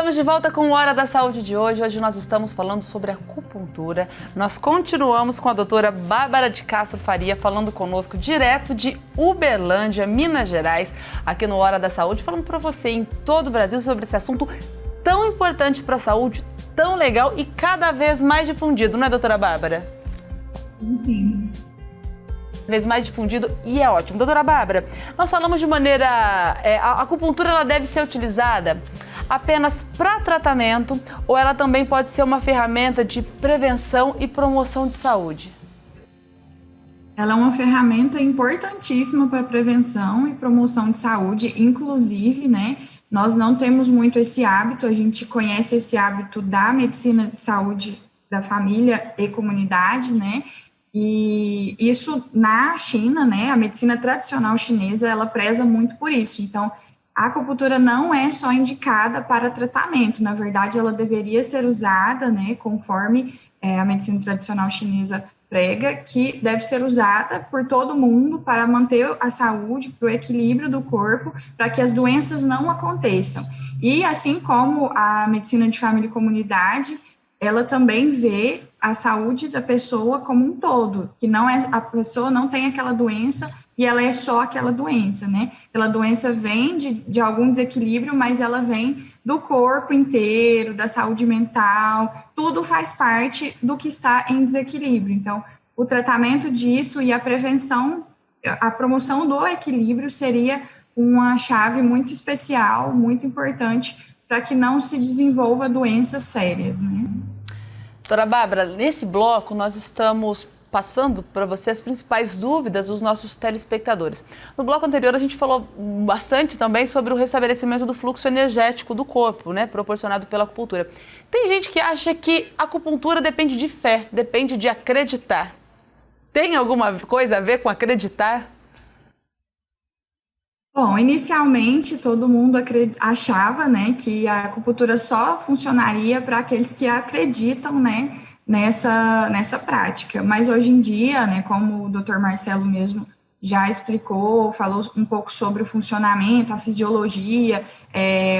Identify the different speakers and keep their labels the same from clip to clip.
Speaker 1: Estamos de volta com o Hora da Saúde de hoje. Hoje nós estamos falando sobre acupuntura. Nós continuamos com a doutora Bárbara de Castro Faria falando conosco direto de Uberlândia, Minas Gerais, aqui no Hora da Saúde, falando para você em todo o Brasil sobre esse assunto tão importante para a saúde, tão legal e cada vez mais difundido, não é, doutora Bárbara?
Speaker 2: Sim.
Speaker 1: Cada vez mais difundido e é ótimo. Doutora Bárbara, nós falamos de maneira... a acupuntura ela deve ser utilizada apenas para tratamento ou ela também pode ser uma ferramenta de prevenção e promoção de saúde?
Speaker 2: Ela é uma ferramenta importantíssima para prevenção e promoção de saúde, inclusive, né, nós não temos muito esse hábito, a gente conhece esse hábito da medicina de saúde da família e comunidade, né, e isso na China, né, a medicina tradicional chinesa, ela preza muito por isso, então a acupuntura não é só indicada para tratamento, na verdade ela deveria ser usada, né, conforme a medicina tradicional chinesa prega, que deve ser usada por todo mundo para manter a saúde, para o equilíbrio do corpo, para que as doenças não aconteçam. E assim como a medicina de família e comunidade, ela também vê a saúde da pessoa como um todo, que não é, a pessoa não tem aquela doença e ela é só aquela doença, né? Aquela doença vem de algum desequilíbrio, mas ela vem do corpo inteiro, da saúde mental, tudo faz parte do que está em desequilíbrio. Então, o tratamento disso e a prevenção, a promoção do equilíbrio seria uma chave muito especial, muito importante, para que não se desenvolva doenças sérias, né?
Speaker 1: Doutora Bárbara, nesse bloco nós estamos passando para você as principais dúvidas dos nossos telespectadores. No bloco anterior a gente falou bastante também sobre o restabelecimento do fluxo energético do corpo, né, proporcionado pela acupuntura. Tem gente que acha que a acupuntura depende de fé, depende de acreditar. Tem alguma coisa a ver com acreditar?
Speaker 2: Bom, inicialmente todo mundo achava, né, que a acupuntura só funcionaria para aqueles que acreditam, né, nessa prática. Mas hoje em dia, né, como o Dr. Marcelo mesmo já explicou, falou um pouco sobre o funcionamento, a fisiologia,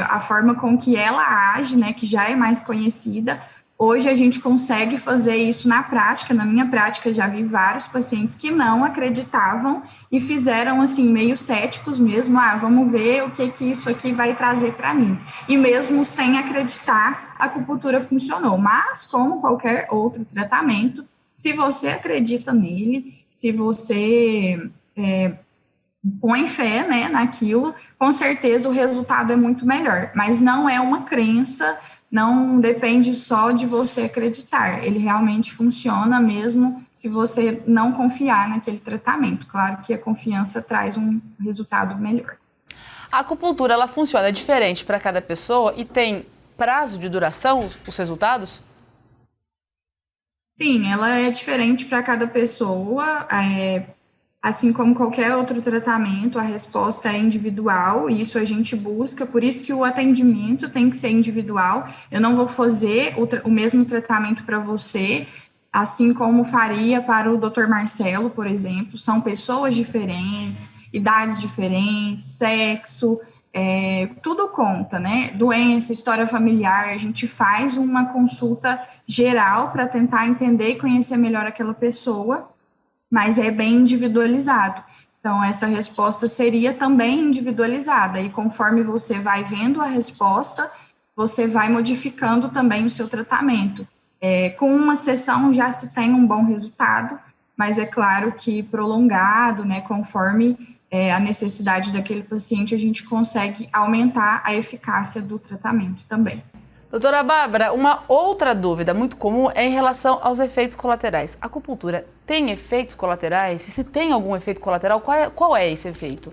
Speaker 2: a forma com que ela age, né, que já é mais conhecida. Hoje a gente consegue fazer isso na prática. Na minha prática já vi vários pacientes que não acreditavam e fizeram assim meio céticos mesmo, vamos ver o que isso aqui vai trazer para mim. E mesmo sem acreditar, a acupuntura funcionou. Mas como qualquer outro tratamento, se você acredita nele, se você põe fé, né, naquilo, com certeza o resultado é muito melhor. Mas não é uma crença, não depende só de você acreditar, ele realmente funciona mesmo se você não confiar naquele tratamento. Claro que a confiança traz um resultado melhor.
Speaker 1: A acupuntura, ela funciona diferente para cada pessoa e tem prazo de duração, os resultados?
Speaker 2: Sim, ela é diferente para cada pessoa, assim como qualquer outro tratamento, a resposta é individual, e isso a gente busca, por isso que o atendimento tem que ser individual. Eu não vou fazer o mesmo tratamento para você, assim como faria para o Dr. Marcelo, por exemplo. São pessoas diferentes, idades diferentes, sexo, tudo conta, né? Doença, história familiar, a gente faz uma consulta geral para tentar entender e conhecer melhor aquela pessoa, mas é bem individualizado. Então, essa resposta seria também individualizada, e conforme você vai vendo a resposta, você vai modificando também o seu tratamento. Com uma sessão já se tem um bom resultado, mas é claro que prolongado, né, conforme a necessidade daquele paciente, a gente consegue aumentar a eficácia do tratamento também.
Speaker 1: Doutora Bárbara, uma outra dúvida muito comum é em relação aos efeitos colaterais. A acupuntura tem efeitos colaterais? E se tem algum efeito colateral, qual é esse efeito?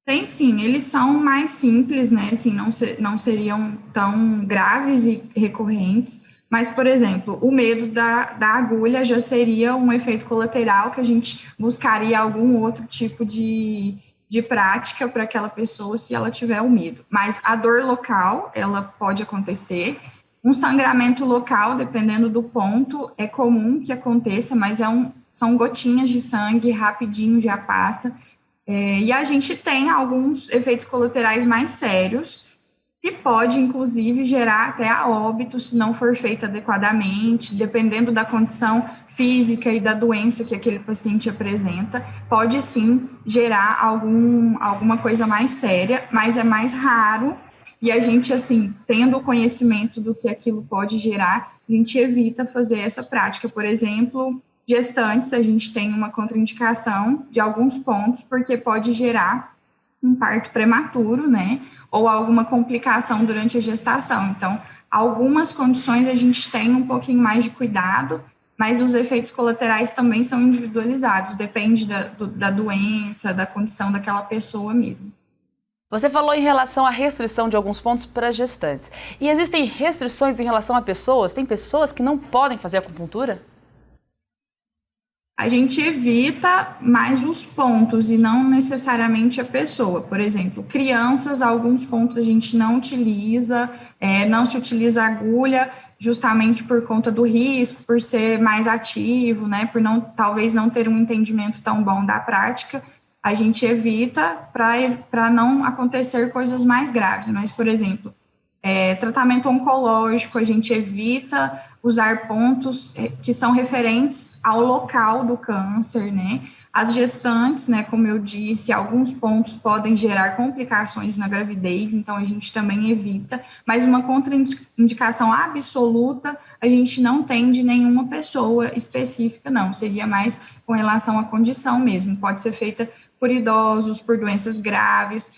Speaker 2: Tem sim, eles são mais simples, né? Assim, não seriam tão graves e recorrentes. Mas, por exemplo, o medo da agulha já seria um efeito colateral que a gente buscaria algum outro tipo de prática para aquela pessoa se ela tiver o medo. Mas a dor local, ela pode acontecer. Um sangramento local, dependendo do ponto, é comum que aconteça, mas são gotinhas de sangue, rapidinho já passa. E a gente tem alguns efeitos colaterais mais sérios, que pode, inclusive, gerar até a óbito se não for feita adequadamente, dependendo da condição física e da doença que aquele paciente apresenta, pode sim gerar alguma coisa mais séria, mas é mais raro, e a gente, assim, tendo o conhecimento do que aquilo pode gerar, a gente evita fazer essa prática. Por exemplo, gestantes, a gente tem uma contraindicação de alguns pontos, porque pode gerar um parto prematuro, né, ou alguma complicação durante a gestação. Então, algumas condições a gente tem um pouquinho mais de cuidado, mas os efeitos colaterais também são individualizados, depende da doença, da condição daquela pessoa mesmo.
Speaker 1: Você falou em relação à restrição de alguns pontos para gestantes. E existem restrições em relação a pessoas? Tem pessoas que não podem fazer acupuntura?
Speaker 2: A gente evita mais os pontos e não necessariamente a pessoa. Por exemplo, crianças, alguns pontos a gente não utiliza, não se utiliza agulha, justamente por conta do risco, por ser mais ativo, né, por talvez não ter um entendimento tão bom da prática, a gente evita para não acontecer coisas mais graves. Mas, por exemplo, tratamento oncológico, a gente evita usar pontos que são referentes ao local do câncer, né? As gestantes, né, como eu disse, alguns pontos podem gerar complicações na gravidez, então a gente também evita, mas uma contraindicação absoluta a gente não tem de nenhuma pessoa específica, não, seria mais com relação à condição mesmo, pode ser feita por idosos, por doenças graves.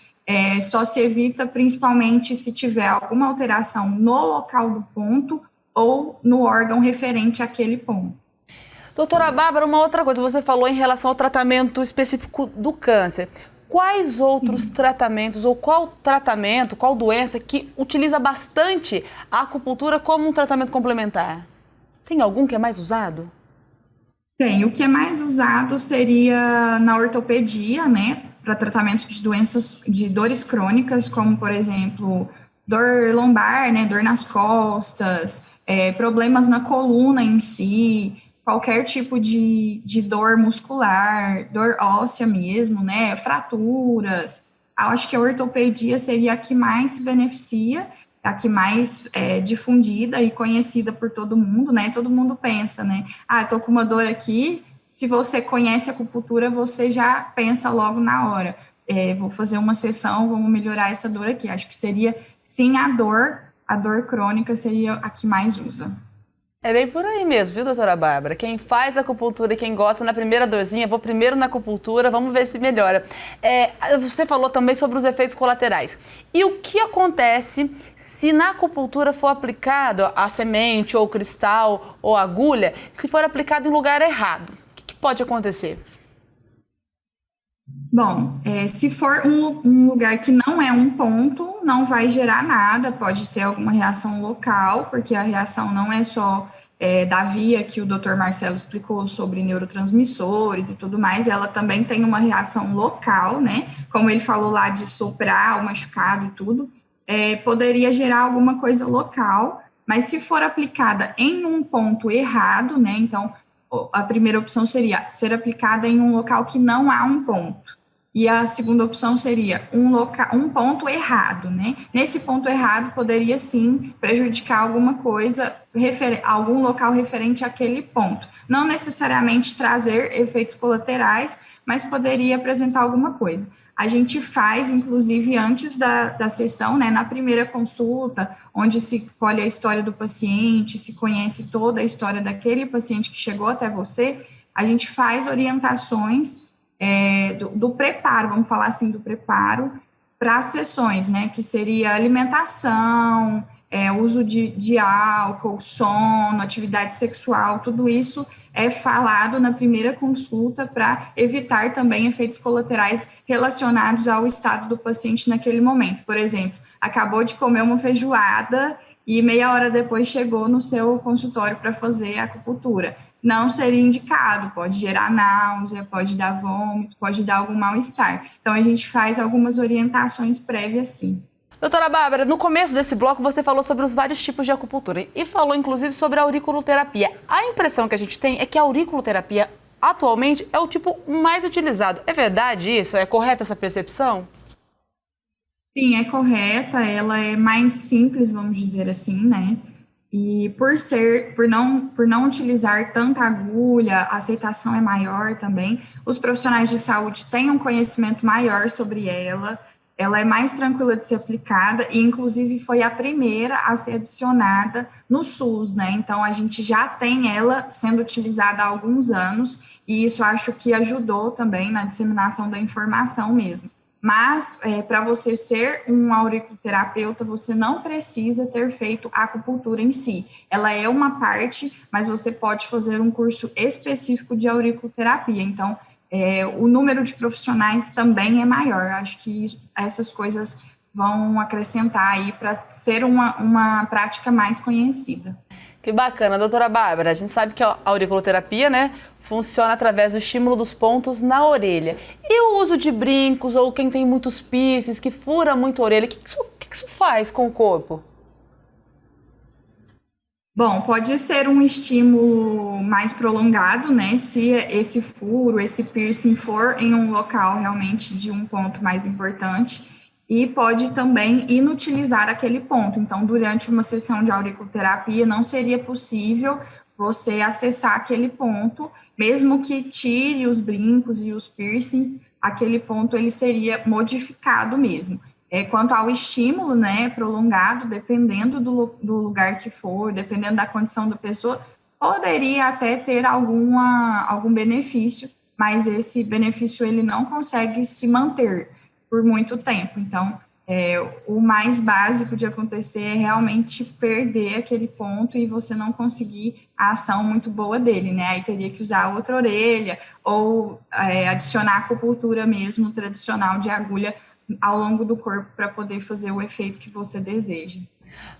Speaker 2: Só se evita principalmente se tiver alguma alteração no local do ponto ou no órgão referente àquele ponto.
Speaker 1: Doutora Bárbara, uma outra coisa, você falou em relação ao tratamento específico do câncer. Quais outros tratamentos ou qual tratamento, qual doença que utiliza bastante a acupuntura como um tratamento complementar? Tem algum que é mais usado?
Speaker 2: Tem, o que é mais usado seria na ortopedia, né? Para tratamento de doenças, de dores crônicas, como, por exemplo, dor lombar, né, dor nas costas, problemas na coluna em si, qualquer tipo de dor muscular, dor óssea mesmo, né, fraturas. Eu acho que a ortopedia seria a que mais se beneficia, a que mais é difundida e conhecida por todo mundo, né, todo mundo pensa, né, tô com uma dor aqui. Se você conhece a acupuntura, você já pensa logo na hora, vou fazer uma sessão, vamos melhorar essa dor aqui. Acho que seria, sim, a dor crônica seria a que mais usa.
Speaker 1: É bem por aí mesmo, viu, doutora Bárbara? Quem faz acupuntura e quem gosta na primeira dorzinha, vou primeiro na acupuntura, vamos ver se melhora. Você falou também sobre os efeitos colaterais. E o que acontece se na acupuntura for aplicado a semente, ou cristal, ou agulha, se for aplicado em lugar errado? O que pode acontecer?
Speaker 2: Bom, se for um lugar que não é um ponto, não vai gerar nada, pode ter alguma reação local, porque a reação não é só da via que o Dr. Marcelo explicou sobre neurotransmissores e tudo mais, ela também tem uma reação local, né? Como ele falou lá de soprar o machucado e tudo, poderia gerar alguma coisa local, mas se for aplicada em um ponto errado, né? Então, a primeira opção seria ser aplicada em um local que não há um ponto. E a segunda opção seria um ponto errado, né? Nesse ponto errado poderia sim prejudicar alguma coisa, algum local referente àquele ponto. Não necessariamente trazer efeitos colaterais, mas poderia apresentar alguma coisa. A gente faz, inclusive, antes da sessão, né, na primeira consulta, onde se colhe a história do paciente, se conhece toda a história daquele paciente que chegou até você, a gente faz orientações do preparo, vamos falar assim, do preparo para as sessões, né, que seria alimentação, uso de álcool, sono, atividade sexual, tudo isso é falado na primeira consulta para evitar também efeitos colaterais relacionados ao estado do paciente naquele momento. Por exemplo, acabou de comer uma feijoada e meia hora depois chegou no seu consultório para fazer a acupuntura. Não seria indicado, pode gerar náusea, pode dar vômito, pode dar algum mal-estar. Então, a gente faz algumas orientações prévias, sim.
Speaker 1: Doutora Bárbara, no começo desse bloco você falou sobre os vários tipos de acupuntura e falou inclusive sobre a auriculoterapia. A impressão que a gente tem é que a auriculoterapia atualmente é o tipo mais utilizado. É verdade isso? É correta essa percepção?
Speaker 2: Sim, é correta, ela é mais simples, vamos dizer assim, né? E por não utilizar tanta agulha, a aceitação é maior também. Os profissionais de saúde têm um conhecimento maior sobre ela. Ela é mais tranquila de ser aplicada e, inclusive, foi a primeira a ser adicionada no SUS, né? Então, a gente já tem ela sendo utilizada há alguns anos e isso acho que ajudou também na disseminação da informação mesmo. Mas, para você ser um auriculoterapeuta, você não precisa ter feito a acupuntura em si. Ela é uma parte, mas você pode fazer um curso específico de auriculoterapia. Então, o número de profissionais também é maior. Acho que essas coisas vão acrescentar aí para ser uma prática mais conhecida.
Speaker 1: Que bacana, doutora Bárbara. A gente sabe que a auriculoterapia, né, funciona através do estímulo dos pontos na orelha. E o uso de brincos ou quem tem muitos piercings, que fura muito a orelha, o que isso faz com o corpo?
Speaker 2: Bom, pode ser um estímulo mais prolongado, né? Se esse furo, esse piercing for em um local realmente de um ponto mais importante, e pode também inutilizar aquele ponto. Então, durante uma sessão de auriculoterapia, não seria possível você acessar aquele ponto, mesmo que tire os brincos e os piercings, aquele ponto ele seria modificado mesmo. Quanto ao estímulo, né, prolongado, dependendo do lugar que for, dependendo da condição da pessoa, poderia até ter algum benefício, mas esse benefício ele não consegue se manter por muito tempo. Então, o mais básico de acontecer é realmente perder aquele ponto e você não conseguir a ação muito boa dele, né? Aí teria que usar outra orelha ou adicionar acupuntura mesmo tradicional de agulha ao longo do corpo para poder fazer o efeito que você deseja.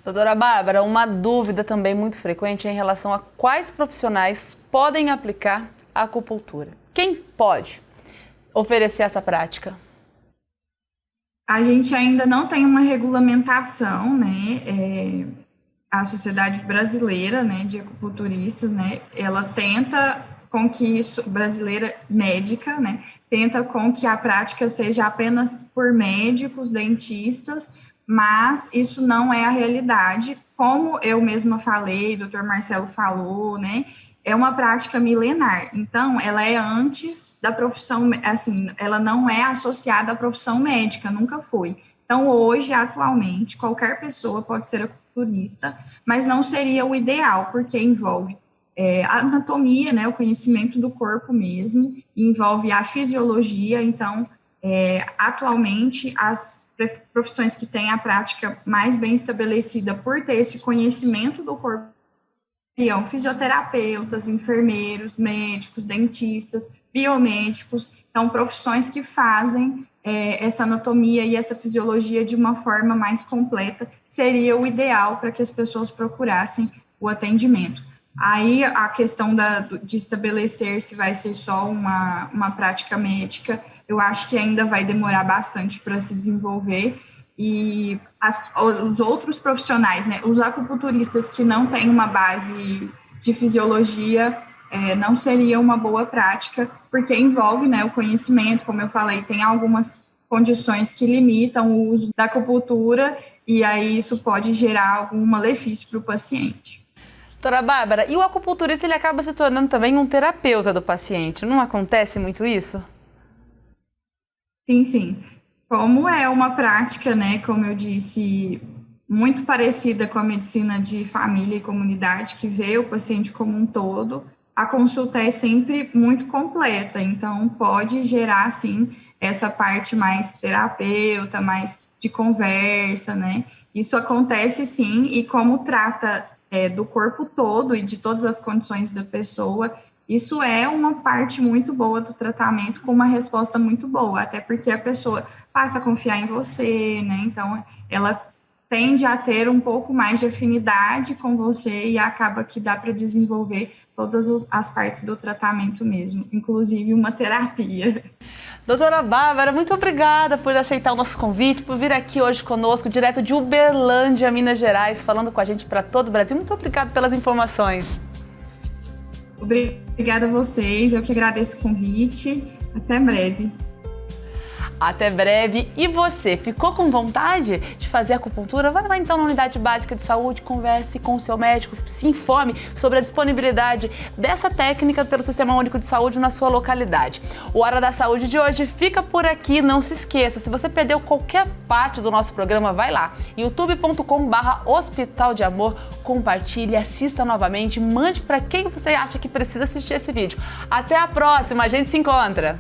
Speaker 1: Doutora Bárbara, uma dúvida também muito frequente é em relação a quais profissionais podem aplicar a acupuntura. Quem pode oferecer essa prática?
Speaker 2: A gente ainda não tem uma regulamentação, né? A Sociedade Brasileira, né, de Acupunturistas, né, ela tenta com que isso, brasileira médica, né, tenta com que a prática seja apenas por médicos, dentistas, mas isso não é a realidade. Como eu mesma falei, o Dr. Marcelo falou, né, é uma prática milenar. Então, ela é antes da profissão, assim, ela não é associada à profissão médica, nunca foi. Então, hoje, atualmente, qualquer pessoa pode ser acupunturista, mas não seria o ideal, porque envolve a anatomia, né, o conhecimento do corpo mesmo, envolve a fisiologia. Então, atualmente, as profissões que têm a prática mais bem estabelecida por ter esse conhecimento do corpo seriam fisioterapeutas, enfermeiros, médicos, dentistas, biomédicos. Então, profissões que fazem essa anatomia e essa fisiologia de uma forma mais completa seria o ideal para que as pessoas procurassem o atendimento. Aí, a questão de estabelecer se vai ser só uma prática médica, eu acho que ainda vai demorar bastante para se desenvolver. E os outros profissionais, né, os acupunturistas que não têm uma base de fisiologia, não seria uma boa prática, porque envolve, né, o conhecimento, como eu falei, tem algumas condições que limitam o uso da acupuntura, e aí isso pode gerar algum malefício para o paciente.
Speaker 1: Doutora Bárbara, e o acupunturista ele acaba se tornando também um terapeuta do paciente, não acontece muito isso?
Speaker 2: Sim, sim. Como é uma prática, né, como eu disse, muito parecida com a medicina de família e comunidade, que vê o paciente como um todo, a consulta é sempre muito completa, então pode gerar, sim, essa parte mais terapeuta, mais de conversa, né? Isso acontece, sim, e como trata do corpo todo e de todas as condições da pessoa, isso é uma parte muito boa do tratamento, com uma resposta muito boa, até porque a pessoa passa a confiar em você, né? Então, ela tende a ter um pouco mais de afinidade com você e acaba que dá para desenvolver todas as partes do tratamento mesmo, inclusive uma terapia.
Speaker 1: Doutora Bárbara, muito obrigada por aceitar o nosso convite, por vir aqui hoje conosco, direto de Uberlândia, Minas Gerais, falando com a gente para todo o Brasil. Muito obrigada pelas informações.
Speaker 2: Obrigada a vocês, eu que agradeço o convite. Até breve.
Speaker 1: Até breve. E você, ficou com vontade de fazer acupuntura? Vai lá então na unidade básica de saúde, converse com o seu médico, se informe sobre a disponibilidade dessa técnica pelo Sistema Único de Saúde na sua localidade. O Hora da Saúde de hoje fica por aqui. Não se esqueça, se você perdeu qualquer parte do nosso programa, vai lá, youtube.com/Hospital de Amor, compartilhe, assista novamente, mande para quem você acha que precisa assistir esse vídeo. Até a próxima, a gente se encontra!